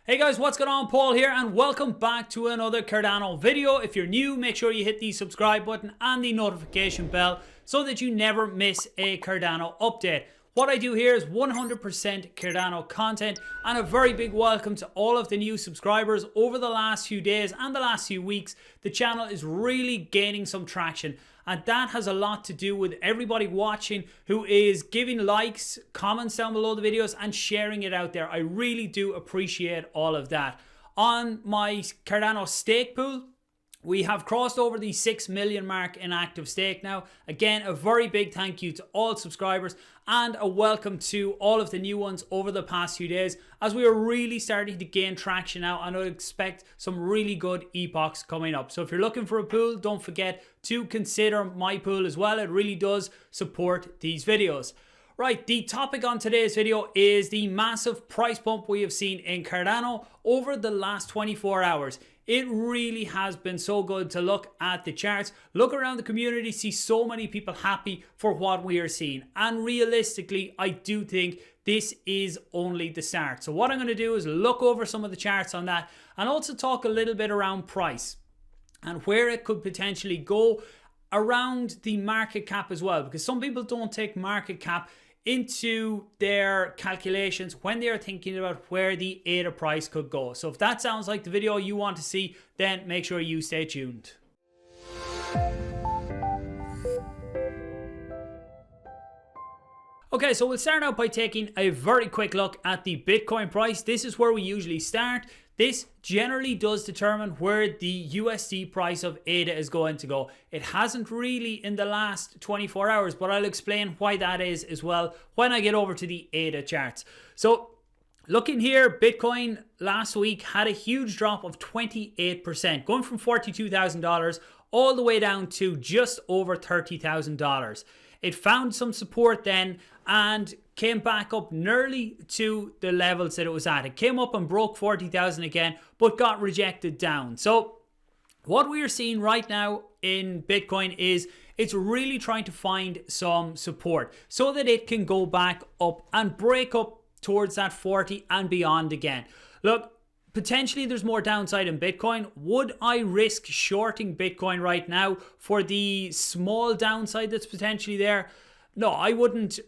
Hey guys, what's going on? Paul here and welcome back to another Cardano video. If you're new, make sure you hit the subscribe button and the notification bell so that you never miss a Cardano update. What I do here is 100% Cardano content, and a very big welcome to all of the new subscribers. Over the last few days and the last few weeks, the channel is really gaining some traction, and that has a lot to do with everybody watching who is giving likes, comments down below the videos and sharing it out there. I really do appreciate all of that. On my Cardano stake pool, we have crossed over the 6 million mark in active stake now. Again, a very big thank you to all subscribers and a welcome to all of the new ones over the past few days, as we are really starting to gain traction now, and I expect some really good epochs coming up. So if you're looking for a pool, don't forget to consider my pool as well. It really does support these videos. Right, the topic on today's video is the massive price bump we have seen in Cardano over the last 24 hours. It really has been so good to look at the charts, look around the community, see so many people happy for what we are seeing. And realistically, I do think this is only the start. So what I'm going to do is look over some of the charts on that and also talk a little bit around price and where it could potentially go around the market cap as well, because some people don't take market cap into their calculations when they are thinking about where the ADA price could go. So if that sounds like the video you want to see, then make sure you stay tuned. Okay, so we'll start out by taking a very quick look at the Bitcoin price. This is where we usually start. This generally does determine where the USD price of ADA is going to go. It hasn't really in the last 24 hours, but I'll explain why that is as well when I get over to the ADA charts. So looking here, Bitcoin last week had a huge drop of 28%, going from $42,000 all the way down to just over $30,000. It found some support then and came back up nearly to the levels that it was at. It came up and broke 40,000 again, but got rejected down. So what we are seeing right now in Bitcoin is it's really trying to find some support so that it can go back up and break up towards that 40 and beyond again. Look, potentially there's more downside in Bitcoin. Would I risk shorting Bitcoin right now for the small downside that's potentially there? No, I wouldn't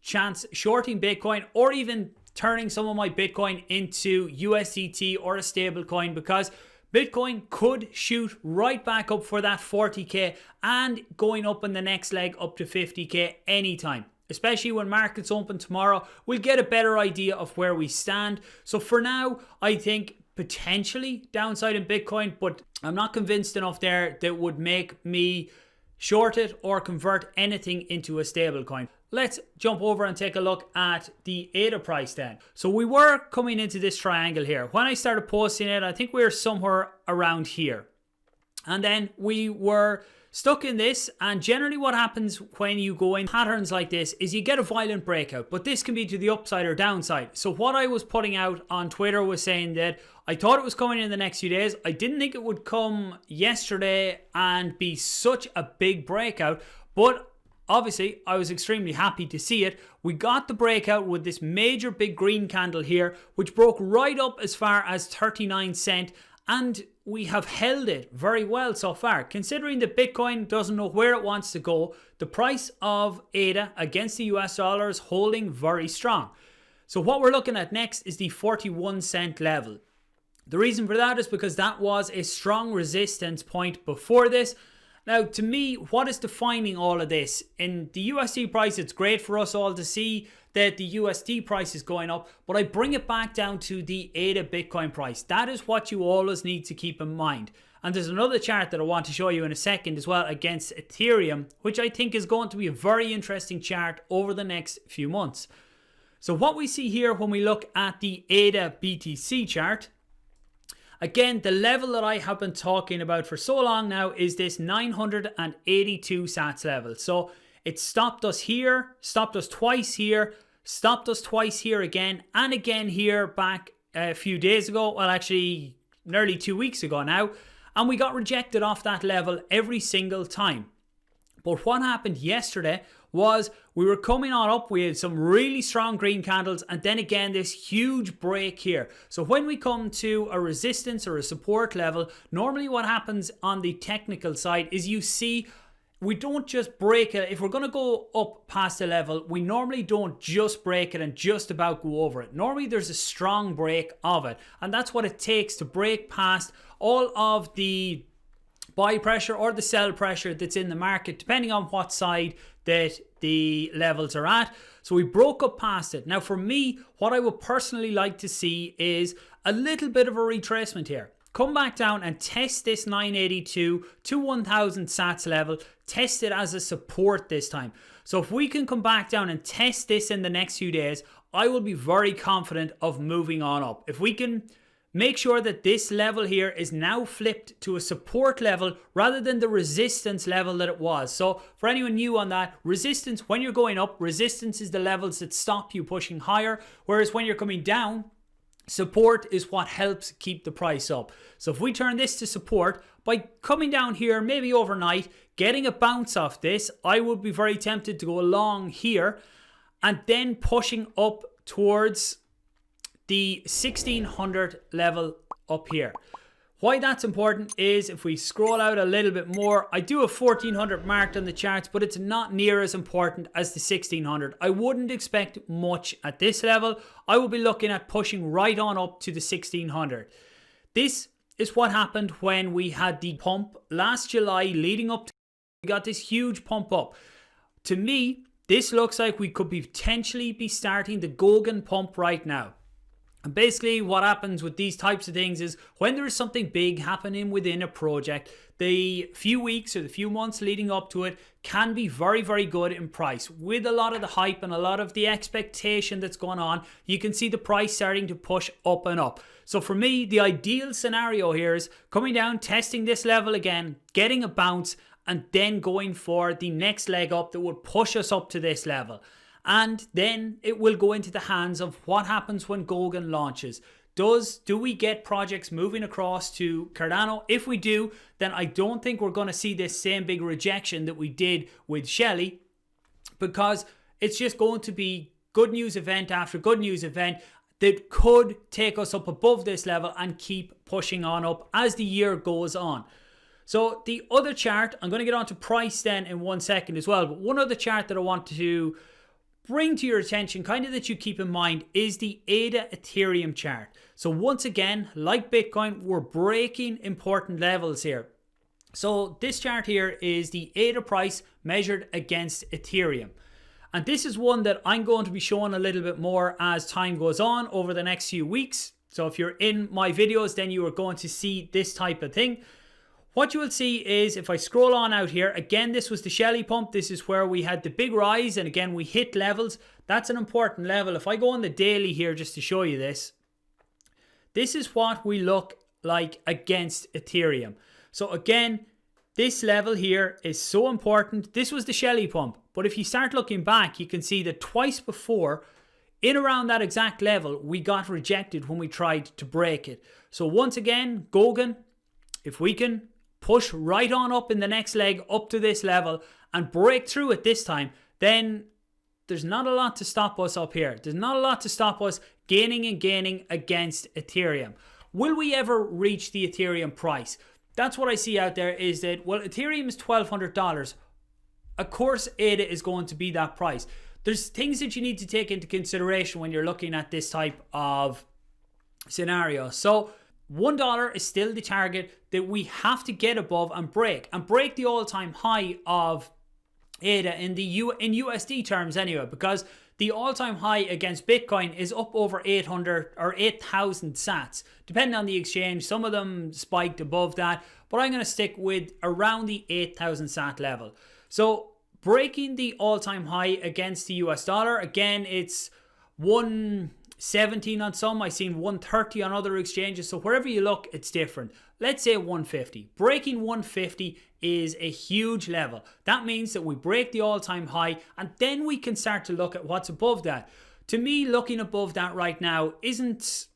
chance shorting Bitcoin or even turning some of my Bitcoin into USDT or a stable coin, because Bitcoin could shoot right back up for that 40k and going up in the next leg up to 50k anytime. Especially when markets open tomorrow, we'll get a better idea of where we stand. So for now, I think potentially downside in Bitcoin, but I'm not convinced enough there that would make me short it or convert anything into a stable coin. Let's jump over and take a look at the ADA price then. So we were coming into this triangle here. When I started posting it, I think we were somewhere around here. And then we were stuck in this, and generally what happens when you go in patterns like this is you get a violent breakout, but this can be to the upside or downside. So what I was putting out on Twitter was saying that I thought it was coming in the next few days. I didn't think it would come yesterday and be such a big breakout, but obviously I was extremely happy to see it. We got the breakout with this major big green candle here, which broke right up as far as 39 cents, and we have held it very well so far. Considering that Bitcoin doesn't know where it wants to go, the price of ADA against the US dollar is holding very strong. So what we're looking at next is the 41 cent level. The reason for that is because that was a strong resistance point before this. Now, to me, what is defining all of this? In the USD price, it's great for us all to see that the USD price is going up, but I bring it back down to the ADA Bitcoin price. That is what you always need to keep in mind. And there's another chart that I want to show you in a second as well against Ethereum, which I think is going to be a very interesting chart over the next few months. So what we see here when we look at the ADABTC chart, again, the level that I have been talking about for so long now is this 982 sats level. So it stopped us here, stopped us twice here, stopped us twice here again, and again here back a few days ago. Well, actually, nearly 2 weeks ago now. And we got rejected off that level every single time. But what happened yesterday was we were coming on up. We had some really strong green candles, and then again this huge break here. So when we come to a resistance or a support level, normally what happens on the technical side is you see we don't just break it. If we're going to go up past a level, we normally don't just break it and just about go over it. Normally there's a strong break of it, and that's what it takes to break past all of the buy pressure or the sell pressure that's in the market, depending on what side that the levels are at. So we broke up past it. Now for me, what I would personally like to see is a little bit of a retracement here. Come back down and test this 982 to 1000 sats level. Test it as a support this time. So if we can come back down and test this in the next few days, I will be very confident of moving on up. If we can make sure that this level here is now flipped to a support level rather than the resistance level that it was. So for anyone new on that, resistance, when you're going up, resistance is the levels that stop you pushing higher. Whereas when you're coming down, support is what helps keep the price up. So if we turn this to support, by coming down here, maybe overnight, getting a bounce off this, I would be very tempted to go along here and then pushing up towards the 1600 level up here. Why that's important is if we scroll out a little bit more, I do have 1400 marked on the charts, but it's not near as important as the 1600. I wouldn't expect much at this level. I will be looking at pushing right on up to the 1600. This is what happened when we had the pump last July leading up to, we got this huge pump up. To me, this looks like we could potentially be starting the Gogan pump right now. And basically what happens with these types of things is when there is something big happening within a project, the few weeks or the few months leading up to it can be very, very good in price. With a lot of the hype and a lot of the expectation that's going on, you can see the price starting to push up and up. So for me, the ideal scenario here is coming down, testing this level again, getting a bounce, and then going for the next leg up that would push us up to this level. And then it will go into the hands of what happens when Gogan launches. Do we get projects moving across to Cardano? If we do, then I don't think we're going to see this same big rejection that we did with Shelly, because it's just going to be good news event after good news event that could take us up above this level and keep pushing on up as the year goes on. So the other chart, I'm going to get on to price then in 1 second as well, but one other chart that I want to bring to your attention, kind of that you keep in mind, is the ADA Ethereum chart. So once again, like Bitcoin, we're breaking important levels here. So this chart here is the ADA price measured against Ethereum. And this is one that I'm going to be showing a little bit more as time goes on over the next few weeks. So if you're in my videos, then you are going to see this type of thing. What you will see is if I scroll on out here, again, this was the Shelly pump. This is where we had the big rise, and again, we hit levels. That's an important level. If I go on the daily here just to show you this, this is what we look like against Ethereum. So again, this level here is so important. This was the Shelly pump, but if you start looking back, you can see that twice before, in around that exact level, we got rejected when we tried to break it. So once again, Gogan, if we can push right on up in the next leg up to this level and break through it this time, then there's not a lot to stop us up here. There's not a lot to stop us gaining and gaining against Ethereum. Will we ever reach the Ethereum price? That's what I see out there, is that, well, Ethereum is $1,200. Of course, ADA is going to be that price. There's things that you need to take into consideration when you're looking at this type of scenario. So $1 is still the target that we have to get above and break the all-time high of ADA in USD terms anyway, because the all-time high against Bitcoin is up over 800 or 8,000 sats, depending on the exchange. Some of them spiked above that, but I'm going to stick with around the 8,000 sat level. So breaking the all-time high against the US dollar, again, it's 117 on some, I've seen 130 on other exchanges, so wherever you look, it's different. Let's say 150. Breaking 150 is a huge level. That means that we break the all-time high, and then we can start to look at what's above that. To me, looking above that right now isn't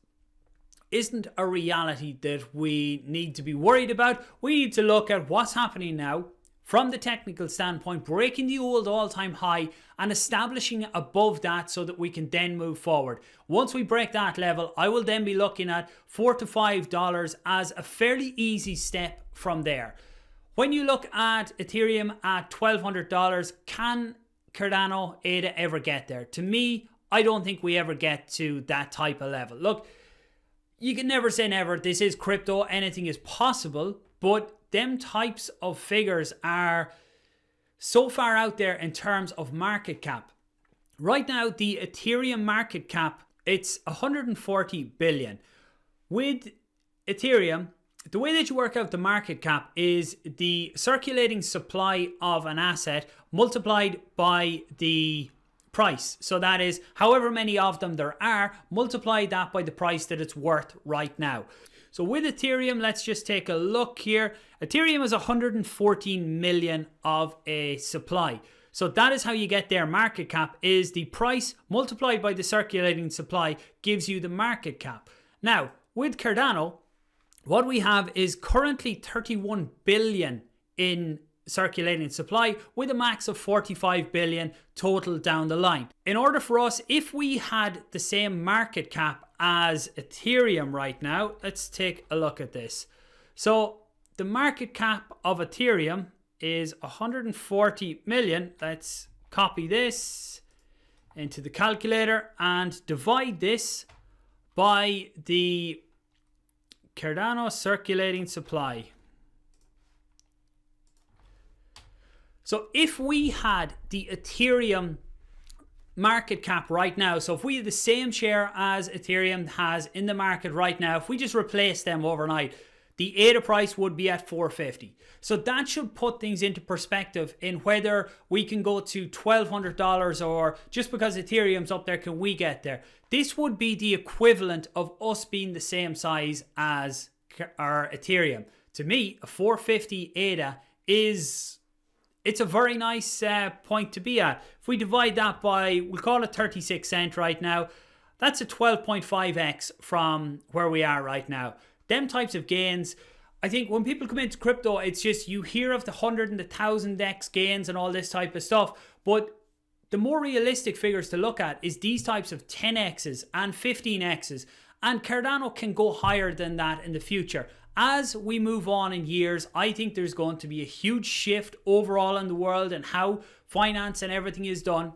a reality that we need to be worried about. We need to look at what's happening now from the technical standpoint, breaking the old all-time high and establishing above that so that we can then move forward. Once we break that level, I will then be looking at $4 to $5 as a fairly easy step from there. When you look at Ethereum at $1,200, can Cardano ADA ever get there? To me, I don't think we ever get to that type of level. Look, you can never say never. This is crypto. Anything is possible, but them types of figures are so far out there in terms of market cap. Right now, the Ethereum market cap, it's 140 billion. With Ethereum, the way that you work out the market cap is the circulating supply of an asset multiplied by the price. So that is however many of them there are, multiply that by the price that it's worth right now. So with Ethereum, let's just take a look here. Ethereum is 114 million of a supply. So that is how you get their market cap, is the price multiplied by the circulating supply gives you the market cap. Now, with Cardano, what we have is currently 31 billion in circulating supply with a max of 45 billion total down the line. In order for us, if we had the same market cap as Ethereum right now, let's take a look at this. So the market cap of Ethereum is 140 million. Let's copy this into the calculator and divide this by the Cardano circulating supply. So if we had the Ethereum market cap right now, so if we had the same share as Ethereum has in the market right now, if we just replace them overnight, the ADA price would be at 450. So that should put things into perspective in whether we can go to $1,200 or just because Ethereum's up there, can we get there? This would be the equivalent of us being the same size as our Ethereum. To me, a 450 ADA it's a very nice point to be at. If we divide that by, we'll call it 36 cents right now, that's a 12.5x from where we are right now. Them types of gains, I think when people come into crypto, it's just you hear of the 100 and the 1000x gains and all this type of stuff. But the more realistic figures to look at is these types of 10x's and 15x's. And Cardano can go higher than that in the future. As we move on in years, I think there's going to be a huge shift overall in the world and how finance and everything is done.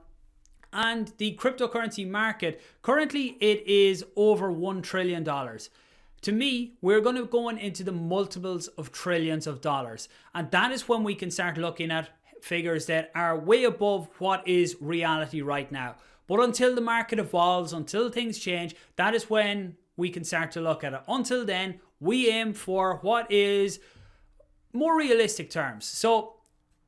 And the cryptocurrency market, currently it is over $1 trillion. To me, we're going to go into the multiples of trillions of dollars. And that is when we can start looking at figures that are way above what is reality right now. But until the market evolves, until things change, that is when we can start to look at it. Until then, we aim for what is more realistic terms. So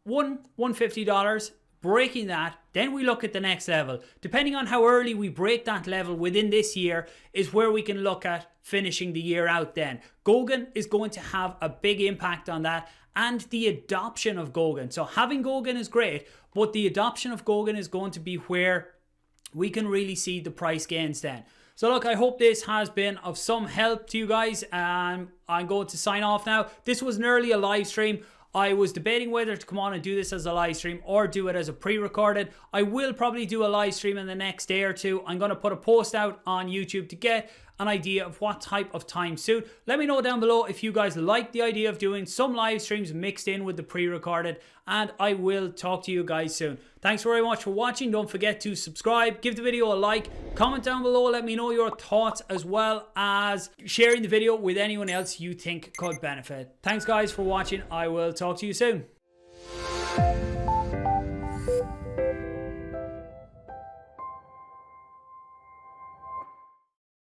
$150, breaking that, then we look at the next level. Depending on how early we break that level within this year is where we can look at finishing the year out then. Goguen is going to have a big impact on that, and the adoption of Goguen. So having Goguen is great, but the adoption of Goguen is going to be where we can really see the price gains then. So look, I hope this has been of some help to you guys. I'm going to sign off now. This was nearly a live stream. I was debating whether to come on and do this as a live stream or do it as a pre-recorded. I will probably do a live stream in the next day or two. I'm going to put a post out on YouTube to get an idea of what type of time suit. Let me know down below if you guys like the idea of doing some live streams mixed in with the pre-recorded, and I will talk to you guys soon. Thanks very much for watching. Don't forget to subscribe, give the video a like, comment down below, let me know your thoughts, as well as sharing the video with anyone else you think could benefit. Thanks guys for watching. I will talk to you soon.